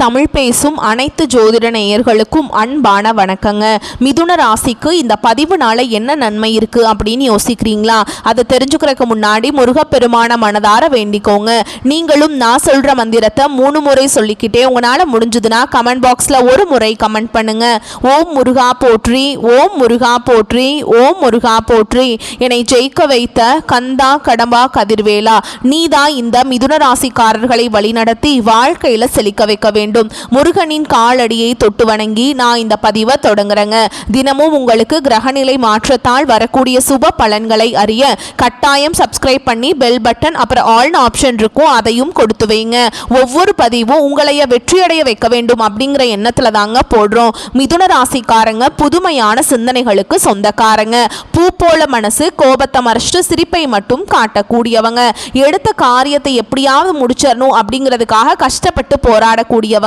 தமிழ் பேசும் அனைத்து ஜோதிட நேயர்களுக்கும் அன்பான வணக்கங்க. மிதுன ராசிக்கு இந்த பதிவுனால என்ன நன்மை இருக்கு அப்படின்னு யோசிக்கிறீங்களா? அதை தெரிஞ்சுக்கிறதுக்கு முன்னாடி முருகப்பெருமான மனதார வேண்டிக்கோங்க. நீங்களும் நான் சொல்ற மந்திரத்தை 3 முறை சொல்லிக்கிட்டே உங்களால முடிஞ்சதுன்னா கமெண்ட் பாக்ஸ்ல ஒரு முறை கமெண்ட் பண்ணுங்க. ஓம் முருகா போற்றி, ஓம் முருகா போற்றி, ஓம் முருகா போற்றி. என்னை ஜெயிக்க வைத்த கந்தா கடம்பா கதிர்வேலா, நீதான் இந்த மிதுன ராசிக்காரர்களை வழிநடத்தி வாழ்க்கையில செழிக்க வைக்க வேண்டும். முருகனின் காலடியை தொட்டு வணங்கி நான் இந்த பதிவை தொடங்குறேங்க. தினமும் உங்களுக்கு கிரகநிலை மாற்றத்தால் வரக்கூடிய சுப பலன்களை அறிய கட்டாயம் சப்ஸ்கிரைப் பண்ணி பெல் பட்டன் அப்புறம் ஆல் ஆப்ஷன் இருக்கும், அதையும் கொடுத்து வைங்க. ஒவ்வொரு பதிவும் உங்களைய வெற்றியடைய வைக்க வேண்டும் அப்படிங்கிற எண்ணத்துல தாங்க போடுறோம். மிதுன ராசிக்காரங்க புதுமையான சிந்தனைகளுக்கு சொந்தக்காரங்க. பூ போல மனசு, கோபத்தை மறைச்சிட்டு சிரிப்பை மட்டும் காட்டக்கூடியவங்க. எடுத்த காரியத்தை எப்படியாவது முடிச்சிடணும் அப்படிங்கிறதுக்காக கஷ்டப்பட்டு போராடக்கூடியவங்க.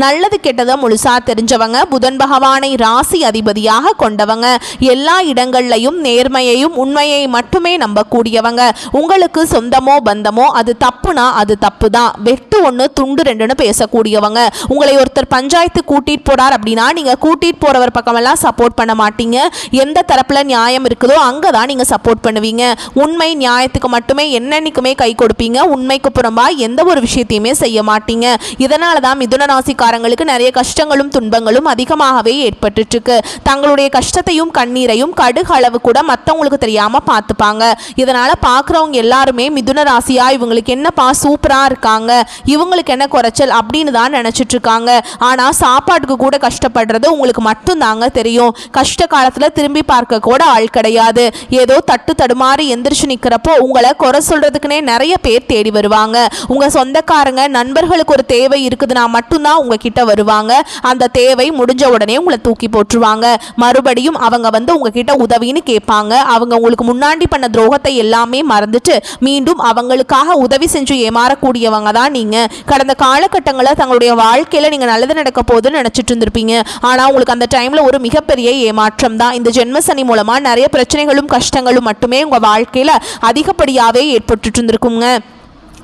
நல்லது கெட்டதை முழுசா தெரிஞ்சவங்க. புதன் பகவானை ராசி அதிபதியாக கொண்டவங்க. எல்லா இடங்கள்லையும் நேர்மையையும் உண்மையை மட்டுமே நம்பக்கூடியவங்க. உங்களுக்கு சொந்தமோ பந்தமோ அது தப்புனா அது தப்பு தான், வெட்டு ஒன்று துண்டு ரெண்டுன்னு பேசக்கூடியவங்க. உங்களை ஒருத்தர் பஞ்சாயத்து கூட்டிட்டு போறார் அப்படின்னா நீங்க கூட்டிட்டு போறவர் பக்கமெல்லாம் சப்போர்ட் பண்ண மாட்டீங்க. எந்த தரப்புல நியாயம் இருக்குதோ அங்கதான் நீங்க சப்போர்ட் பண்ணுவீங்க. உண்மை நியாயத்துக்கு மட்டுமே என்னன்னைக்குமே கை கொடுப்பீங்க. உண்மைக்கு புறம்பா எந்த ஒரு விஷயத்தையுமே செய்ய மாட்டீங்க. இதனால தான் மிதுன ராசிக்காரங்களுக்கு நிறைய கஷ்டங்களும் துன்பங்களும் அதிகமாகவே ஏற்பட்டு இருக்கு. தங்களுடைய கஷ்டத்தையும் கண்ணீரையும் கடுகு அளவு கூட மற்றவங்களுக்கு தெரியாம பார்த்துப்பாங்க. இதனால பார்க்குறவங்க எல்லாருமே மிதுன ராசியா இவங்களுக்கு என்னப்பா சூப்பரா இருக்காங்க, இவங்களுக்கு என்ன குறைச்சல் அப்படின்னு தான் நினைச்சிட்டு இருக்காங்க. ஆனா சாப்பாட்டுக்கு கூட கஷ்டப்படுறது உங்களுக்கு மட்டும் தாங்க தெரியும். கஷ்ட காலத்துல திரும்பி பார்க்க கூட ஆள் கிடையாது. ஏதோ தட்டு தடுமாறி எந்திரிச்சு நிக்கிறப்போ உங்களை குறை சொல்றதுக்குன்னே நிறைய பேர் தேடி வருவாங்க. உங்க சொந்தக்காரங்க நண்பர்களுக்கு ஒரு தேவை இருக்குதுன்னா மட்டும்தான் உங்ககிட்ட வருவாங்க. அந்த தேவை முடிஞ்ச உடனே உங்களை தூக்கி போட்டுருவாங்க. மறுபடியும் அவங்க வந்து உங்ககிட்ட உதவின்னு கேட்பாங்க. அவங்க உங்களுக்கு முன்னாடி பண்ண துரோகத்தை எல்லாமே மறந்துட்டு மீண்டும் அவங்களுக்காக உதவி செஞ்சு ஏமாறக்கூடியவங்க தான் நீங்க. கடந்த காலகட்டங்களில் தங்களுடைய வாழ்க்கையில நீங்க நல்லது நடக்க போதுன்னு நினைச்சிட்டு இருந்திருப்பீங்க. ஆனா உங்களுக்கு அந்த டைம்ல ஒரு மிகப்பெரிய ஏமாற்றம் தான். இந்த ஜென்மசனி மூலமா நிறைய பிரச்சனைகளும் கஷ்டங்களும் மட்டுமே உங்க வாழ்க்கையில அதிகப்படியாவே ஏற்பட்டு இருந்திருக்குங்க.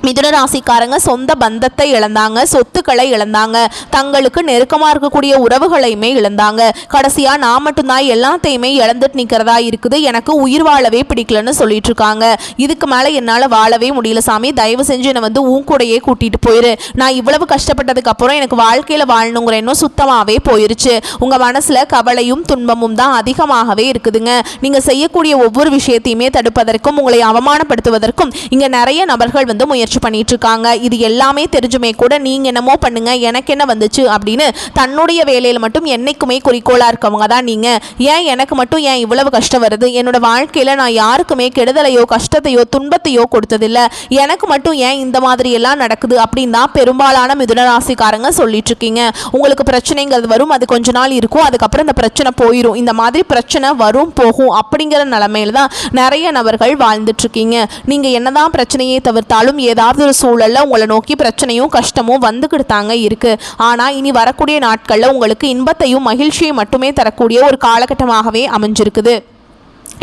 மிதுன ராசிக்காரங்க சொந்த பந்தத்தை இழந்தாங்க, சொத்துக்களை இழந்தாங்க, தங்களுக்கு நெருக்கமாக இருக்கக்கூடிய உறவுகளையுமே இழந்தாங்க. கடைசியா நான் மட்டும்தான் எல்லாத்தையுமே இழந்துட்டு நிற்கிறதா இருக்குது, எனக்கு உயிர் வாழவே பிடிக்கலன்னு சொல்லிட்டு இருக்காங்க. இதுக்கு மேலே என்னால் வாழவே முடியல சாமி, தயவு செஞ்சு என்னை வந்து உன் கூடையே கூட்டிட்டு போயிரு. நான் இவ்வளவு கஷ்டப்பட்டதுக்கு அப்புறம் எனக்கு வாழ்க்கையில் வாழணுங்கிற எண்ணம் சுத்தமாகவே போயிருச்சு. உங்கள் மனசில் கவலையும் துன்பமும் தான் அதிகமாகவே இருக்குதுங்க. நீங்கள் செய்யக்கூடிய ஒவ்வொரு விஷயத்தையுமே தடுப்பதற்கும் உங்களை அவமானப்படுத்துவதற்கும் இங்கே நிறைய நபர்கள் வந்து முயற்சி பண்ணிட்டு இருக்காங்க. இது எல்லாமே தெரிஞ்சுமே கூட நீங்க என்னமோ பண்ணுங்க எனக்கு என்ன வந்துச்சு அப்படின்னு தன்னுடைய வேலையில மட்டும் என்னைக்குமே குறிக்கோளா இருக்கவங்க தான் நீங்க. ஏன் எனக்கு மட்டும் ஏன் இவ்வளவு கஷ்டம் வருது, என்னோட வாழ்க்கையில நான் யாருக்குமே கெடுதலையோ கஷ்டத்தையோ துன்பத்தையோ கொடுத்ததில்லை, எனக்கு மட்டும் ஏன் இந்த மாதிரி எல்லாம் நடக்குது அப்படின்னு தான் பெரும்பாலான மிதுன ராசிக்காரங்க சொல்லிட்டு இருக்கீங்க. உங்களுக்கு பிரச்சனைங்கிறது வரும், அது கொஞ்ச நாள் இருக்கும், அதுக்கப்புறம் இந்த பிரச்சனை போயிடும். இந்த மாதிரி பிரச்சனை வரும் போகும் அப்படிங்கிற நிலைமையில தான் நிறைய நபர்கள் வாழ்ந்துட்டு இருக்கீங்க. நீங்க என்னதான் பிரச்சனையை தவிர்த்தாலும் ஏதாவது ஒரு சூழல்ல உங்களை நோக்கி பிரச்சனையும் கஷ்டமும் வந்துக்கிட்டாங்க இருக்கு. ஆனா இனி வரக்கூடிய நாட்கள்ல உங்களுக்கு இன்பத்தையும் மகிழ்ச்சியை மட்டுமே தரக்கூடிய ஒரு காலகட்டமாகவே அமைஞ்சிருக்குது.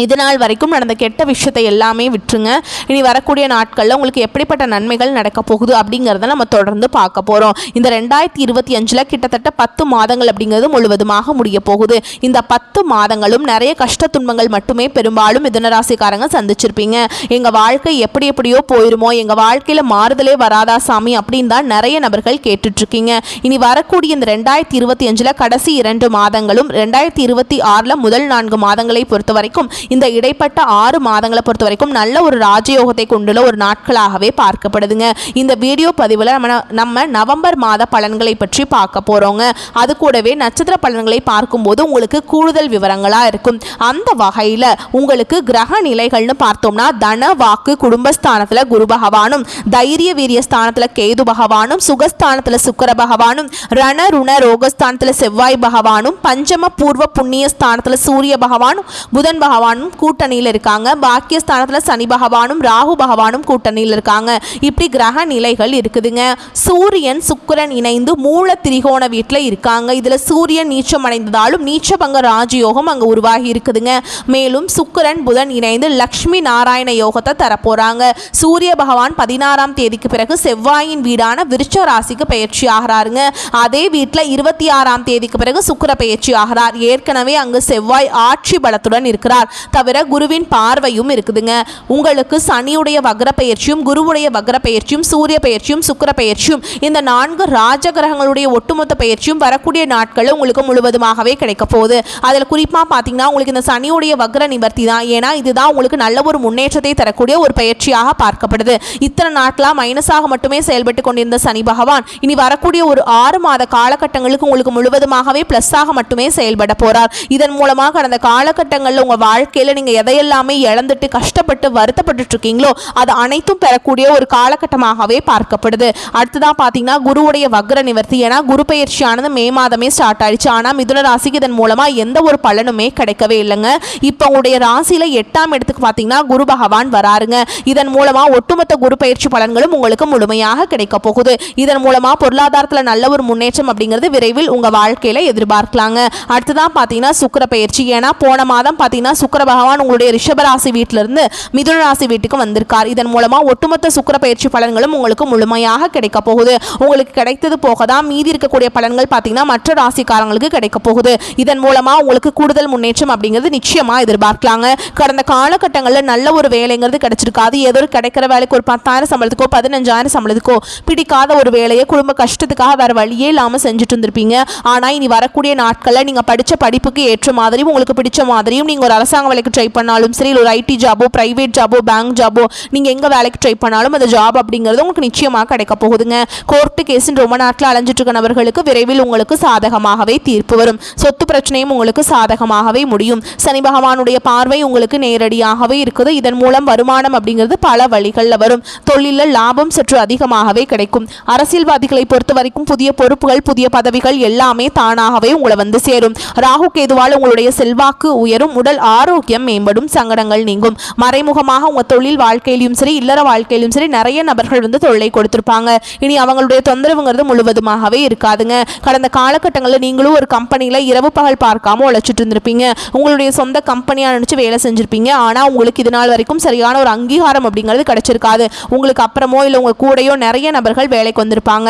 இதனால் வரைக்கும் நடந்த கெட்ட விஷயத்தை எல்லாமே விட்டுருங்க. இனி வரக்கூடிய நாட்களில் உங்களுக்கு எப்படிப்பட்ட நன்மைகள் நடக்க போகுது அப்படிங்கிறத நம்ம தொடர்ந்து பார்க்க போகிறோம். இந்த 2025 கிட்டத்தட்ட 10 மாதங்கள் அப்படிங்கிறது முழுவதுமாக முடிய போகுது. இந்த 10 மாதங்களும் நிறைய கஷ்ட துன்பங்கள் மட்டுமே பெரும்பாலும் மிதுனராசிக்காரங்க சந்திச்சிருப்பீங்க. எங்கள் வாழ்க்கை எப்படி எப்படியோ போயிருமோ, எங்கள் வாழ்க்கையில் மாறுதலே வராதா சாமி அப்படின்னு தான் நிறைய நபர்கள் கேட்டுட்ருக்கீங்க. இனி வரக்கூடிய இந்த 2025 கடைசி 2 மாதங்களும் 2026 முதல் 4 மாதங்களை பொறுத்த வரைக்கும் இந்த இடைப்பட்ட 6 மாதங்களை பொறுத்த வரைக்கும் நல்ல ஒரு ராஜயோகத்தை கொண்டுள்ள ஒரு நாட்களாகவே பார்க்கப்படுதுங்க. இந்த வீடியோ பதிவில் நம்ம நவம்பர் மாத பலன்களை பற்றி பார்க்க போறோங்க. அது கூடவே நட்சத்திர பலன்களை பார்க்கும்போது உங்களுக்கு கூடுதல் விவரங்களா இருக்கும். அந்த வகையில் உங்களுக்கு கிரக நிலைகள்னு பார்த்தோம்னா தன வாக்கு குடும்பஸ்தானத்தில் குரு பகவானும், தைரிய வீரிய ஸ்தானத்தில் கேது பகவானும், சுகஸ்தானத்தில் சுக்கிர பகவானும், ரண ருண ரோகஸ்தானத்தில் செவ்வாய் பகவானும், பஞ்சம பூர்வ புண்ணிய ஸ்தானத்தில் சூரிய பகவானும், புதன் பகவான் பகவானும் கூட்டணியில் இருக்காங்க. பாக்கியஸ்தானத்தில் சனி பகவானும் ராகு பகவானும் கூட்டணியில் இருக்காங்க. இப்படி கிரக நிலைகள் இருக்குதுங்க. சூரியன் சுக்கிரன் இணைந்து மூல திரிகோண வீட்டில் இருக்காங்க. இதில் சூரியன் நீச்சம் அடைந்ததாலும் நீச்சபங்க ராஜயோகம் அங்கே உருவாகி இருக்குதுங்க. மேலும் சுக்கிரன் புதன் இணைந்து லக்ஷ்மி நாராயண யோகத்தை தரப்போறாங்க. சூரிய பகவான் 16ஆம் தேதிக்கு பிறகு செவ்வாயின் வீடான விருச்ச ராசிக்கு பயிற்சி ஆகிறாருங்க. அதே வீட்டில் 26ஆம் தேதிக்கு பிறகு சுக்கிர பயிற்சி ஆகிறார். ஏற்கனவே அங்கு செவ்வாய் ஆட்சி பலத்துடன் இருக்கிறார். தவிர குருவின் பார்வையும் இருக்குதுங்க. உங்களுக்கு சனியுடைய வக்ர பயிற்சியும் குருவுடைய வக்ர பயிற்சியும் சூரிய பயிற்சியும் சுக்கிர பயிற்சியும் இந்த 4 ராஜகிரகங்களுடைய ஒட்டுமொத்த பயிற்சியும் வரக்கூடிய நாட்களில் உங்களுக்கு முழுவதுமாகவே கிடைக்க போகுது. அதில் குறிப்பாக பார்த்தீங்கன்னா உங்களுக்கு இந்த சனியுடைய வக்ர நிவர்த்தி தான். ஏன்னா இதுதான் உங்களுக்கு நல்ல ஒரு முன்னேற்றத்தை தரக்கூடிய ஒரு பயிற்சியாக பார்க்கப்படுது. இத்தனை நாட்களாக மைனஸாக மட்டுமே செயல்பட்டு கொண்டிருந்த சனி பகவான் இனி வரக்கூடிய ஒரு 6 மாத காலகட்டங்களுக்கு உங்களுக்கு முழுவதுமாகவே பிளஸ்ஸாக மட்டுமே செயல்பட போறார். இதன் மூலமாக கடந்த காலகட்டங்களில் உங்கள் வாழ்க்கையில் நீங்கள் எதையெல்லாமே இழந்துட்டு கஷ்டப்பட்டு வருத்தப்பட்டு இருக்கீங்களோ அது அனைத்தும் பெறக்கூடிய ஒரு காலகட்டமாகவே பார்க்கப்படுது. அடுத்ததான் பார்த்தீங்கன்னா குருவுடைய வக்ர நிவர்த்தி. ஏன்னா குரு பயிற்சியானது மே மாதமே ஸ்டார்ட் ஆயிடுச்சு. ஆனால் மிதுன ராசிக்கு இதன் மூலமாக எந்த ஒரு பலனுமே கிடைக்கவே இல்லைங்க. இப்போ உங்களுடைய ராசியில் 8ஆம் இடத்துக்கு பார்த்தீங்கன்னா குரு பகவான் வராருங்க. இதன் மூலமாக ஒட்டுமொத்த குரு பயிற்சி பலன்களும் உங்களுக்கு முழுமையாக கிடைக்க போகுது. இதன் மூலமாக பொருளாதாரத்தில் நல்ல ஒரு முன்னேற்றம் அப்படிங்கிறது விரைவில் உங்கள் வாழ்க்கையில் எதிர்பார்க்கலாங்க. அடுத்ததான் பார்த்தீங்கன்னா சுக்கிர பயிற்சி. ஏன்னா போன மாதம் பார்த்தீங்கன்னா சுக்கிர பகவான் உங்களுடைய ரிஷபராசி வீட்டிலிருந்து மிதுன ராசி வீட்டுக்கு வந்திருக்கார். இதன் மூலமாக ஒட்டுமொத்த சுக்கிர பயிற்சி பலன்களும் உங்களுக்கு முழுமையாக கிடைக்க போகுது. உங்களுக்கு கிடைத்தது போக தான் மீதி இருக்கக்கூடிய பலன்கள் பார்த்தீங்கன்னா மற்ற ராசிக்காரங்களுக்கு கிடைக்க போகுது. இதன் மூலமாக உங்களுக்கு கூடுதல் முன்னேற்றம் அப்படிங்கிறது நிச்சயமாக எதிர்பார்க்கலாங்க. கடந்த காலகட்டங்களில் நல்ல ஒரு வேலைங்கிறது கிடைச்சிருக்காது. ஏதோ கிடைக்கிற வேலைக்கு ஒரு 10,000 சம்பளத்துக்கோ 15,000 சம்பளத்துக்கோ பிடிக்காத ஒரு வேலையை குடும்ப கஷ்டத்துக்காக வேற வழியே இல்லாமல் செஞ்சுட்டு இருந்திருப்பீங்க. ஆனால் இனி வரக்கூடிய நாட்களில் நீங்கள் படித்த படிப்புக்கு ஏற்ற மாதிரியும் உங்களுக்கு பிடிச்ச மாதிரியும் நீங்கள் ஒரு அரசாங்க வேலைக்கு ட்ரை பண்ணாலும் சரி, ஒரு ஐடி ஜாபோ பிரைவேட் ஜாபோ பேங்க் ஜாபோ நீங்கள் எங்கே வேலைக்கு ட்ரை பண்ணாலும் அந்த ஜாப் அப்படிங்கிறது உங்களுக்கு நிச்சயமாக கிடைக்க போகுதுங்க. கோர்ட்டு கேஸின் ரொம்ப நாட்டில் அலைஞ்சிட்டு இருக்க நபர்களுக்கு விரைவில் உங்களுக்கு சாதகமாகவே தீர்ப்பு வரும். சொத்து பிரச்சனையும் உங்களுக்கு சாதகமாகவே முடியும். சனி பகவானுடைய பார்வை உங்களுக்கு நேரடியாகவே இருக்குது. இதன் மூலம் வருமானம் அப்படிங்கிறது பல வழிகளில் வரும். தொழிலில் லாபம் சற்று அதிகமாகவே கிடைக்கும். அரசியல்வாதிகளை பொறுத்த வரைக்கும் புதிய பொறுப்புகள் புதிய பதவிகள் எல்லாமே தானாகவே உங்களை வந்து சேரும். ராகு கேதுவால் உங்களுடைய செல்வாக்கு உயரும். உடல் ஆரோக்கியம் மேம்படும். சங்கடங்கள் நீங்கும். மறைமுகமாக உங்கள் தொழில் வாழ்க்கையிலும் சரி இல்லற வாழ்க்கையிலும் சரி நிறைய நபர்கள் வந்து தொல்லை கொடுத்திருப்பாங்க. இனி அவங்களுடைய தொந்தரவுங்கிறது முழுவதுமாகவே இருக்காதுங்க. கடந்த காலகட்டங்களில் நீங்களும் ஒரு கம்பெனியில் இரவு பகல் பார்க்காம உழைச்சிட்டு இருந்திருப்பீங்க. உங்களுடைய சொந்த கம்பெனியாக நினச்சி வேலை செஞ்சிருப்பீங்க. ஆனால் உங்களுக்கு இது நாள் வரைக்கும் சரியான ஒரு அங்கீகாரம் அப்படிங்கிறது கிடைச்சிருக்காது. உங்களுக்கு அப்புறமோ இல்லை உங்கள் கூடையோ நிறைய நபர்கள் வேலைக்கு வந்திருப்பாங்க.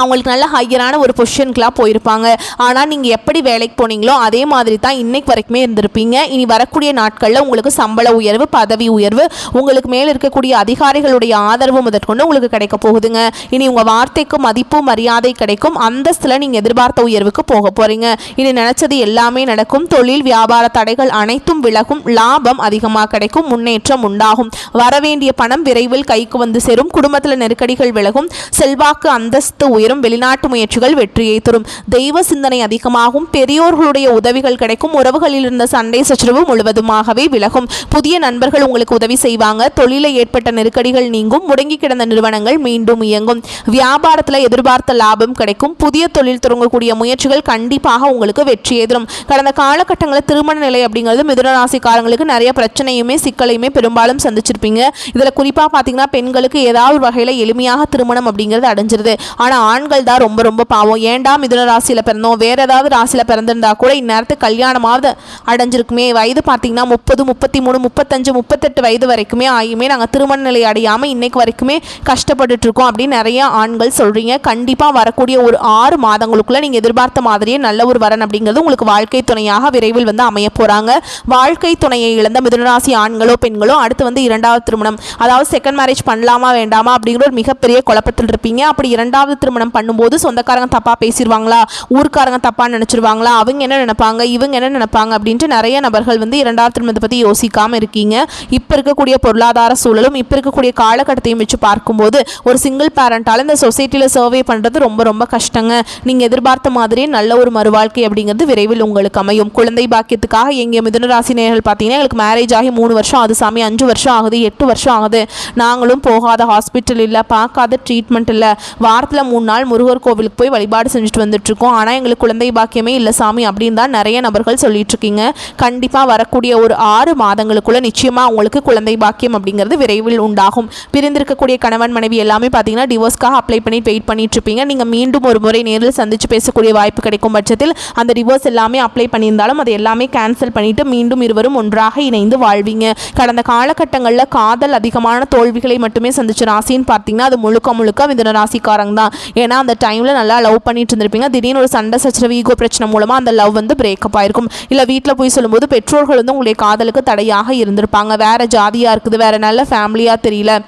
அவங்களுக்கு நல்ல ஹையரான ஒரு பொசிஷனுக்குலாம் போயிருப்பாங்க. ஆனால் நீங்கள் எப்படி வேலைக்கு போனீங்களோ அதே மாதிரி தான் இன்னைக்கு வரைக்குமே இருந்திருப்பீங்க. இனி வரக்கூடிய நாட்களில் உங்களுக்கு சம்பள உயர்வு பதவி உயர்வு உங்களுக்கு மேலே இருக்கக்கூடிய அதிகாரிகளுடைய ஆதரவு முதற்கொண்டு உங்களுக்கு கிடைக்க போகுதுங்க. இனி உங்கள் வார்த்தைக்கு மதிப்பு மரியாதை கிடைக்கும். அந்தஸ்தில் நீங்கள் எதிர்பார்த்த உயர்வுக்கு போக போகிறீங்க. இனி நினச்சது எல்லாமே நடக்கும். தொழில் வியாபார தடைகள் அனைத்தும் விலகும். லாபம் அதிகமாக கிடைக்கும். முன்னேற்றம் உண்டாகும். வரவேண்டிய பணம் விரைவில் கைக்கு வந்து சேரும். குடும்பத்தில் நெருக்கடிகள் விலகும். செல்வாக்கு அந்தஸ்து உயரும். வெளிநாட்டு முயற்சிகள் வெற்றியை தரும். தெய்வ சிந்தனை அதிகமாகும். பெரியோர்களுடைய உதவிகள் கிடைக்கும். உறவுகளில் இருந்த சண்டை சச்சரவு முழுவதுமாகவே விலகும். புதிய நண்பர்கள் உங்களுக்கு உதவி செய்வாங்க. தொழிலில் ஏற்பட்ட நெருக்கடிகள் நீங்கும். முடங்கி கிடந்த நிறுவனங்கள் மீண்டும் இயங்கும். வியாபாரத்தில் எதிர்பார்த்த லாபம் கிடைக்கும். புதிய தொழில் தொடங்கக்கூடிய முயற்சிகள் கண்டிப்பாக உங்களுக்கு வெற்றியை தரும். கடந்த காலகட்டங்களில் திருமண நிலை அப்படிங்கிறது மிதுன ராசிக்காரங்களுக்கு நிறைய பிரச்சனையுமே சிக்கலையுமே பெரும்பாலும் சந்திச்சிருப்பீங்க. இதில் குறிப்பாக பார்த்தீங்கன்னா பெண்களுக்கு ஏதாவது ஒரு வகையில் எளிமையாக திருமணம் அப்படிங்கிறது அடைஞ்சிருது. ஆனால் ஆண்கள் தான் ரொம்ப ரொம்ப பாவம். ஏண்டா மிதுன ராசியில் பிறந்தோம் வேற ஏதாவது ராசியில் பிறந்திருந்தா கூட இந்நேரத்துக்கு கல்யாணமாவது அடைஞ்சிருக்குமே. வயது பார்த்தீங்கன்னா 30 33 35 38 வயது வரைக்குமே ஆகியுமே நாங்கள் திருமண நிலை அடையாமல் இன்னைக்கு வரைக்குமே கஷ்டப்பட்டுட்டு இருக்கோம் அப்படின்னு நிறைய ஆண்கள் சொல்கிறீங்க. கண்டிப்பாக வரக்கூடிய ஒரு 6 மாதங்களுக்குள்ளே நீங்கள் எதிர்பார்த்த மாதிரியே நல்ல ஒரு வரன் அப்படிங்கிறது உங்களுக்கு வாழ்க்கை துணையாக விரைவில் வந்து அமைய போகிறாங்க. வாழ்க்கை துணையை இழந்த மிதுனராசி ஆண்களோ பெண்களோ அடுத்து வந்து 2வது திருமணம் அதாவது செகண்ட் மேரேஜ் பண்ணலாமா வேண்டாமா அப்படிங்கிற ஒரு மிகப்பெரிய குழப்பத்தில் இருப்பீங்க. அப்படி 2வது திருமணம் பண்ணும்போது சொந்தக்காரங்க தப்பா பேசிடுவாங்களா, ஊர்க்காரங்க தப்பா நினைச்சிருவாங்களா, அவங்க என்ன நினைப்பாங்க இவங்க என்ன நினைப்பாங்க அப்படின்ட்டு நிறைய நபர்கள் வந்து 2வது திருமணத்தை பற்றி யோசிக்காமல் இருக்கீங்க. இப்போ இருக்கக்கூடிய பொருளாதார சூழலும் இப்போ இருக்கக்கூடிய காலகட்டத்தையும் வச்சு பார்க்கும்போது ஒரு சிங்கிள் பேரண்டால் இந்த சொசைட்டியில் சர்வே பண்ணுறது ரொம்ப ரொம்ப கஷ்டங்க. நீங்கள் எதிர்பார்த்த மாதிரியே நல்ல ஒரு மறுவாழ்க்கை அப்படிங்கிறது விரைவில் உங்களுக்கு அமையும். குழந்தை பாக்கியத்துக்காக எங்கள் மிதுன ராசி நேயர்கள் பார்த்தீங்கன்னா எங்களுக்கு மேரேஜ் ஆகி 3 வருஷம் ஆகுது சாமி, 5 வருஷம் ஆகுது, 8 வருஷம் ஆகுது, நாங்களும் போகாத ஹாஸ்பிட்டல் இல்லை, பார்க்காத ட்ரீட்மெண்ட் இல்லை, வாரத்தில் 3 நாள் நாள் முருகர் கோவிலுக்கு போய் வழிபாடு செஞ்சுட்டு வந்துட்டுருக்கோம், ஆனால் எங்களுக்கு குழந்தை பாக்கியமே இல்லை சாமி அப்படின்னு தான் நிறைய நபர்கள் சொல்லிட்டு இருக்கீங்க. கண்டிப்பாக வரக்கூடிய ஒரு 6 மாதங்களுக்குள்ள நிச்சயமாக உங்களுக்கு குழந்தை பாக்கியம் அப்படிங்கிறது விரைவில் உண்டாகும். பிரிந்திருக்கக்கூடிய கணவன் மனைவி எல்லாமே பார்த்தீங்கன்னா டிவோர்ஸ்க்காக அப்ளை பண்ணி வெயிட் பண்ணிட்டு இருப்பீங்க. நீங்கள் மீண்டும் ஒரு முறை நேரில் சந்தித்து பேசக்கூடிய வாய்ப்பு கிடைக்கும் பட்சத்தில் அந்த டிவோர்ஸ் எல்லாமே அப்ளை பண்ணியிருந்தாலும் அதை எல்லாமே கேன்சல் பண்ணிட்டு மீண்டும் இருவரும் ஒன்றாக இணைந்து வாழ்வீங்க. கடந்த காலகட்டங்களில் காதல் அதிகமான தோல்விகளை மட்டுமே சந்திச்ச ராசின்னு பார்த்தீங்கன்னா அது முழுக்க மிதுன ராசிக்காரங்க தான். ஏன்னா அந்த டைமில் நல்லா லவ் பண்ணிட்டு இருந்திருப்பீங்க. திடீர்னு ஒரு சண்டை சச்சரவு ஈகோ பிரச்சனை மூலமாக அந்த லவ் பிரேக்கப் ஆயிருக்கும். இல்லை வீட்டில் போய் சொல்லும்போது பெற்றோர்கள் உங்களுடைய காதலுக்கு தடையாக இருந்திருப்பாங்க. வேற ஜாதியாக இருக்குது, வேற நல்ல ஃபேமிலியாக தெரியல,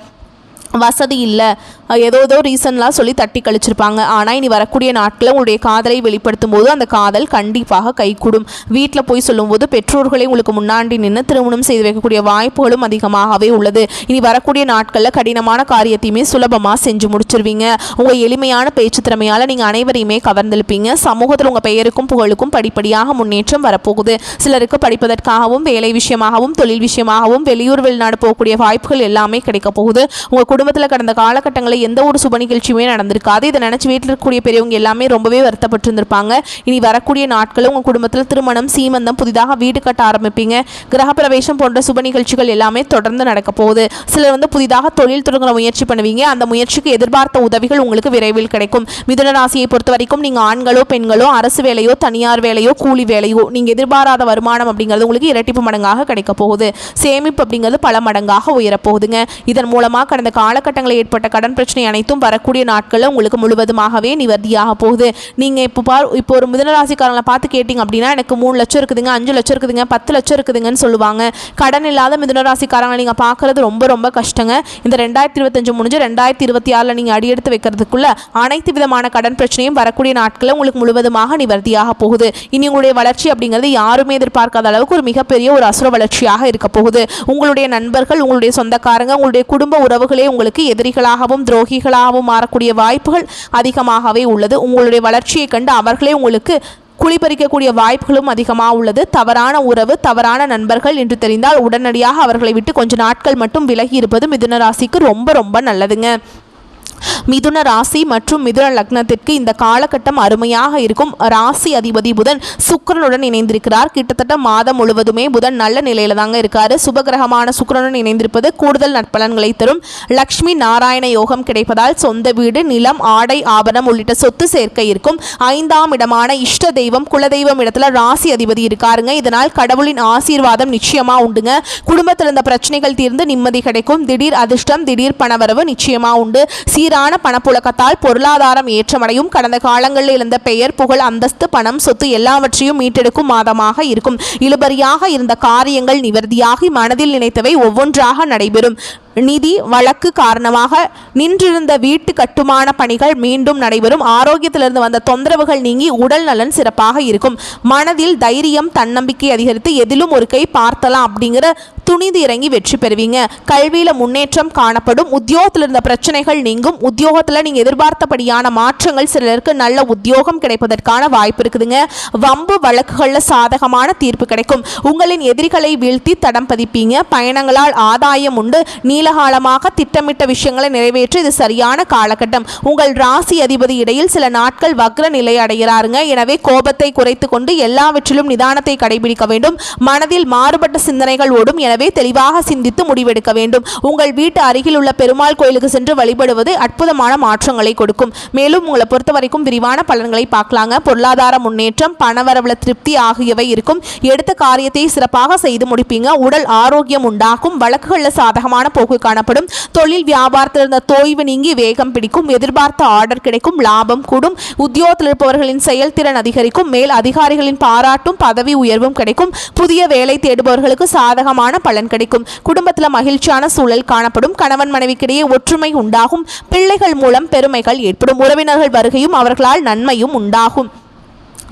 வசதி இல்லை, ஏதோ ரீசன்லாம் சொல்லி தட்டி கழிச்சிருப்பாங்க. ஆனால் இனி வரக்கூடிய நாட்களில் உங்களுடைய காதலை வெளிப்படுத்தும் போது அந்த காதல் கண்டிப்பாக கைகூடும். வீட்டில் போய் சொல்லும்போது பெற்றோர்களை உங்களுக்கு முன்னாடி நின்று திருமணம் செய்து வைக்கக்கூடிய வாய்ப்புகளும் அதிகமாகவே உள்ளது. இனி வரக்கூடிய நாட்களில் கடினமான காரியத்தையுமே சுலபமாக செஞ்சு முடிச்சிருவீங்க. உங்கள் எளிமையான பேச்சு திறமையால் நீங்கள் அனைவரையுமே கவர்ந்திருப்பீங்க. சமூகத்தில் உங்கள் பெயருக்கும் புகழுக்கும் படிப்படியாக முன்னேற்றம் வரப்போகுது. சிலருக்கு படிப்பதற்காகவும் வேலை விஷயமாகவும் தொழில் விஷயமாகவும் வெளியூர் வெளிநாடு போகக்கூடிய வாய்ப்புகள் எல்லாமே கிடைக்க போகுது. உங்கள் குடும்பத்தில் கடந்த காலகட்டங்களில் எந்த ஒரு சுப நிகழ்ச்சியுமே நடந்திருக்காது. இதை நினைச்சு வீட்டில் இருக்கக்கூடிய பெரியவங்க எல்லாமே ரொம்பவே வருத்தப்பட்டு இருந்திருப்பாங்க. இனி வரக்கூடிய நாட்களும் உங்கள் குடும்பத்தில் திருமணம், சீமந்தம், புதிதாக வீடு கட்ட ஆரம்பிப்பீங்க. கிரகப்பிரவேசம் போன்ற சுப நிகழ்ச்சிகள் எல்லாமே தொடர்ந்து நடக்க போகுது. சிலர் புதிதாக தொழில் தொடங்குற முயற்சி பண்ணுவீங்க. அந்த முயற்சிக்கு எதிர்பார்த்த உதவிகள் உங்களுக்கு விரைவில் கிடைக்கும். மிதுன ராசியை பொறுத்த வரைக்கும் நீங்கள் ஆண்களோ பெண்களோ அரசு வேலையோ தனியார் வேலையோ கூலி வேலையோ நீங்கள் எதிர்பாராத வருமானம் அப்படிங்கிறது உங்களுக்கு இரட்டிப்பு மடங்காக கிடைக்க போகுது. சேமிப்பு அப்படிங்கிறது பல மடங்காக உயரப்போகுதுங்க. இதன் மூலமாக கடந்த காலகட்டங்களில் ஏற்பட்ட கடன் பிரச்சனை அனைத்தும் வரக்கூடிய நாட்களில் உங்களுக்கு முழுவதுமாகவே நிவர்த்தியாக போகுது. நீங்கள் இப்போ ஒரு மிதுனராசிக்காரங்களை பார்த்து கேட்டிங்க அப்படின்னா எனக்கு 3 லட்சம் இருக்குதுங்க, 5 லட்சம் இருக்குதுங்க, 10 லட்சம் இருக்குதுங்கன்னு சொல்லுவாங்க. கடன் இல்லாத மிதுனராசிக்காரங்களை நீங்கள் பார்க்குறது ரொம்ப கஷ்டங்க. இந்த 2025 முடிஞ்சு 2026 நீங்கள் அடியெடுத்து வைக்கிறதுக்குள்ள அனைத்து விதமான கடன் பிரச்சனையும் வரக்கூடிய நாட்களில் உங்களுக்கு முழுவதுமாக நிவர்த்தியாக போகுது. இனி உங்களுடைய வளர்ச்சி அப்படிங்கிறது யாருமே எதிர்பார்க்காத அளவுக்கு ஒரு மிகப்பெரிய ஒரு அசுர வளர்ச்சியாக இருக்க போகுது. உங்களுடைய நண்பர்கள், உங்களுடைய சொந்தக்காரங்க, உங்களுடைய குடும்ப உறவுகளே உங்களுக்கு எதிரிகளாகவும் துரோகிகளாகவும் மாறக்கூடிய வாய்ப்புகள் அதிகமாகவே உள்ளது. உங்களுடைய வளர்ச்சியை கண்டு அவர்களே உங்களுக்கு குளிப்பறிக்கக்கூடிய வாய்ப்புகளும் அதிகமாக உள்ளது. தவறான உறவு, தவறான நண்பர்கள் என்று தெரிந்தால் உடனடியாக அவர்களை விட்டு கொஞ்ச நாட்கள் மட்டும் விலகி இருப்பது மிதுன ராசிக்கு ரொம்ப நல்லதுங்க. மிதுன ராசி மற்றும் மிதுன லக்னத்திற்கு இந்த காலகட்டம் அருமையாக இருக்கும். ராசி அதிபதி புதன் சுக்கிரனுடன் இணைந்திருக்கிறார். கிட்டத்தட்ட மாதம் முழுவதுமே புதன் நல்ல நிலையில தாங்க இருக்காரு. சுபகிரகமான சுக்கிரனுடன் இணைந்திருப்பது கூடுதல் நற்பலன்களை தரும். லக்ஷ்மி நாராயண யோகம் கிடைப்பதால் சொந்த வீடு, நிலம், ஆடை, ஆபரணம் உள்ளிட்ட சொத்து சேர்க்கை இருக்கும். 5ஆம் இடமான இஷ்ட தெய்வம், குலதெய்வம் இடத்துல ராசி அதிபதி இருக்காருங்க. இதனால் கடவுளின் ஆசீர்வாதம் நிச்சயமா உண்டுங்க. குடும்பத்தில் இருந்த பிரச்சனைகள் தீர்ந்து நிம்மதி கிடைக்கும். திடீர் அதிர்ஷ்டம், திடீர் பணவரவு நிச்சயமா உண்டு. சீரான பணப்புழக்கத்தால் பொருளாதாரம் ஏற்றமடையும். கடந்த காலங்களில் இருந்த பெயர், புகழ், அந்தஸ்து, பணம், சொத்து எல்லாவற்றையும் மீட்டெடுக்கும் மாதமாக இருக்கும். இழுபறியாக இருந்த காரியங்கள் நிவர்த்தியாகி மனதில் நினைத்தவை ஒவ்வொன்றாக நடைபெறும். நிதி வழக்கு காரணமாக நின்றிருந்த வீட்டு கட்டுமான பணிகள் மீண்டும் நடைபெறும். ஆரோக்கியத்திலிருந்து வந்த தொந்தரவுகள் நீங்கி உடல் நலன் சிறப்பாக இருக்கும். மனதில் தைரியம், தன்னம்பிக்கை அதிகரித்து எதிலும் ஒரு கை பார்த்தலாம் அப்படிங்கிற துணிந்து இறங்கி வெற்றி பெறுவீங்க. கல்வியில முன்னேற்றம் காணப்படும். உத்தியோகத்தில் இருந்த பிரச்சனைகள் நீங்கும். உத்தியோகத்தில் நீங்க எதிர்பார்த்தபடியான மாற்றங்கள், சிலருக்கு நல்ல உத்தியோகம் கிடைப்பதற்கான வாய்ப்பு இருக்குதுங்க. வம்பு வழக்குகள்ல சாதகமான தீர்ப்பு கிடைக்கும். உங்களின் எதிரிகளை வீழ்த்தி தடம் பதிப்பீங்க. பயணங்களால் ஆதாயம் உண்டு. நீலகாலமாக திட்டமிட்ட விஷயங்களை நிறைவேற்ற இது சரியான காலகட்டம். உங்கள் ராசி அதிபதி இடையில் சில நாட்கள் வக்ர நிலை அடைகிறாருங்க. எனவே கோபத்தை குறைத்து கொண்டு எல்லாவற்றிலும் நிதானத்தை கடைபிடிக்க வேண்டும். மனதில் மாறுபட்ட சிந்தனைகள் ஓடும். எனவே தெளிவாக சிந்தித்து முடிவெடுக்க வேண்டும். உங்கள் வீட்டு அருகில் உள்ள பெருமாள் கோயிலுக்கு சென்று வழிபடுவது அற்புதமான மாற்றங்களை கொடுக்கும். மேலும் உங்களை பொறுத்த வரைக்கும் விரிவான பலன்களை பார்க்கலாங்க. பொருளாதார முன்னேற்றம், பணவரவுல திருப்தி ஆகியவை இருக்கும். எடுத்த காரியத்தை சிறப்பாக செய்து முடிப்பீங்க. உடல் ஆரோக்கியம் உண்டாகும். வழக்குகளில் சாதகமான போக்கு காணப்படும். தொழில் வியாபாரத்தில் இருந்த தோய்வு நீங்கி வேகம் பிடிக்கும். எதிர்பார்த்த ஆர்டர் கிடைக்கும். லாபம் கூடும். உத்தியோகத்தில் இருப்பவர்களின் செயல்திறன் அதிகரிக்கும். மேல் அதிகாரிகளின் பாராட்டும் பதவி உயர்வும் கிடைக்கும். புதிய வேலை தேடுபவர்களுக்கு சாதகமான பலன் கிடைக்கும். குடும்பத்தில் மகிழ்ச்சியான சூழல் காணப்படும். கணவன் மனைவிக்கிடையே ஒற்றுமை உண்டாகும். பிள்ளைகள் மூலம் பெருமைகள் ஏற்படும். உறவினர்கள் வருகையும் அவர்களால் நன்மையும் உண்டாகும்.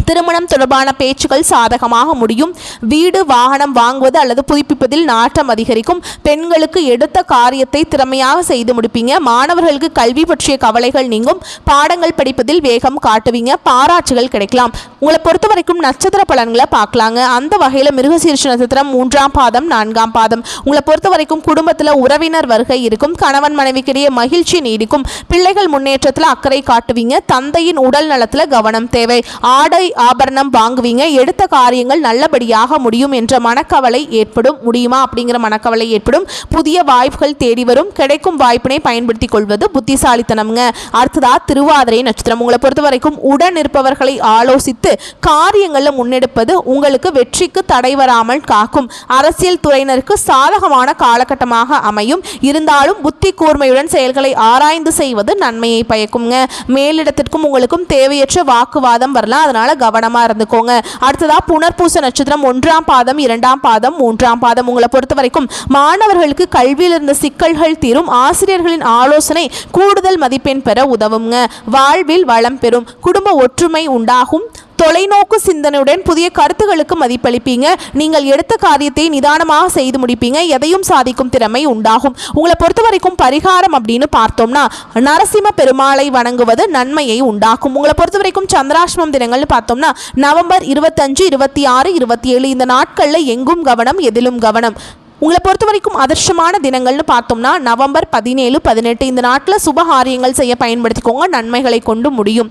திருமணம் தொடர்பான பேச்சுக்கள் சாதகமாக முடியும். வீடு வாகனம் வாங்குவது அல்லது புதுப்பிப்பதில் நாட்டம் அதிகரிக்கும். பெண்களுக்கு எடுத்த காரியத்தை திறமையாக செய்து முடிப்பீங்க. மாணவர்களுக்கு கல்வி பற்றிய கவலைகள் நீங்கும். பாடங்கள் படிப்பதில் வேகம் காட்டுவீங்க. பாராட்டுகள் கிடைக்கலாம். உங்களை பொறுத்த வரைக்கும் நட்சத்திர பலன்களை பார்க்கலாங்க. அந்த வகையில் மிருகசீரிஷ நட்சத்திரம் 3ஆம் பாதம் 4ஆம் பாதம். உங்களை பொறுத்த வரைக்கும் குடும்பத்தில் உறவினர் வருகை இருக்கும். கணவன் மனைவிக்கிடையே மகிழ்ச்சி நீடிக்கும். பிள்ளைகள் முன்னேற்றத்தில் அக்கறை காட்டுவீங்க. தந்தையின் உடல் நலத்தில் கவனம் தேவை. ஆடை ஆபரணம் வாங்குவீங்க. எடுத்த காரியங்கள் நல்லபடியாக முடியும் என்ற மனக்கவலை ஏற்படும். முடியுமா அப்படிங்கிற மனக்கவலை ஏற்படும். புதிய வாய்ப்புகள் தேடி வரும். கிடைக்கும் வாய்ப்பினை பயன்படுத்திக் கொள்வது புத்திசாலித்தனம்ங்க. அடுத்ததா திருவாதிரை நட்சத்திரம். உங்களை பொறுத்த வரைக்கும் உடன் இருப்பவர்களை ஆலோசித்து காரியங்களில் முன்னெடுப்பது உங்களுக்கு வெற்றிக்கு தடை வராமல் காக்கும். அரசியல் துறையினருக்கு சாதகமான காலகட்டமாக அமையும். இருந்தாலும் புத்தி கூர்மையுடன் செயல்களை ஆராய்ந்து செய்வது நன்மையை பயக்குங்க. மேலிடத்திற்கும் உங்களுக்கும் தேவையற்ற வாக்குவாதம் வரலாம். அதனால கவனமா இருந்துக்கோங்க. அடுத்ததா புனர்பூச நட்சத்திரம் 1ஆம் பாதம் 2ஆம் பாதம் 3ஆம் பாதம். உங்களை பொறுத்த வரைக்கும் மாணவர்களுக்கு கல்வியில் இருந்த சிக்கல்கள் தீரும். ஆசிரியர்களின் ஆலோசனை கூடுதல் மதிப்பெண் பெற உதவுங்க. வாழ்வில் வளம் பெறும். குடும்ப ஒற்றுமை உண்டாகும். தொலைநோக்கு சிந்தனையுடன் புதிய கருத்துகளுக்கு மதிப்பளிப்பீங்க. நீங்கள் எடுத்த காரியத்தை நிதானமாக செய்து முடிப்பீங்க. எதையும் சாதிக்கும் திறமை உண்டாகும். உங்களை பொறுத்த வரைக்கும் பரிகாரம் அப்படின்னு பார்த்தோம்னா நரசிம்ம பெருமாளை வணங்குவது நன்மையை உண்டாக்கும். உங்களை பொறுத்த வரைக்கும் சந்திராஷ்டமம் தினங்கள்னு பார்த்தோம்னா நவம்பர் 25, 26, 27 இந்த நாட்களில் எங்கும் கவனம், எதிலும் கவனம். உங்களை பொறுத்த வரைக்கும் அதிர்ஷ்டமான தினங்கள்னு பார்த்தோம்னா நவம்பர் 17, 18 இந்த நாட்டில் சுபகாரியங்கள் செய்ய பயன்படுத்திக்கோங்க. நன்மைகளை கொண்டு முடியும்.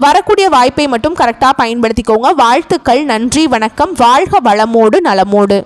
வரக்கூடிய வாய்ப்பை மட்டும் கரெக்டாக பயன்படுத்திக்கோங்க. வாழ்த்துக்கள். நன்றி, வணக்கம். வாழ்க வளமோடு நலமோடு.